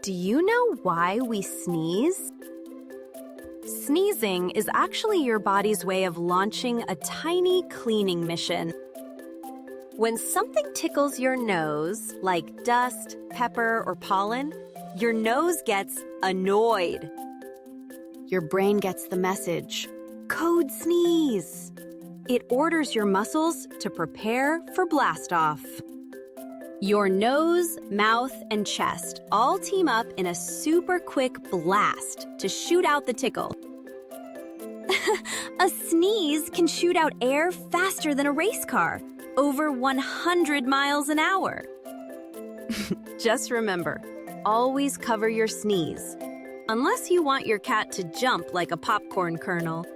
Do you know why we sneeze? Sneezing is actually your body's way of launching a tiny cleaning mission. When something tickles your nose, like dust, pepper, or pollen, your nose gets annoyed. Your brain gets the message, code sneeze. It orders your muscles to prepare for blast-off. Your nose, mouth, and chest all team up in a super quick blast to shoot out the tickle. A sneeze can shoot out air faster than a race car, over 100 miles an hour. Just remember, always cover your sneeze, unless you want your cat to jump like a popcorn kernel.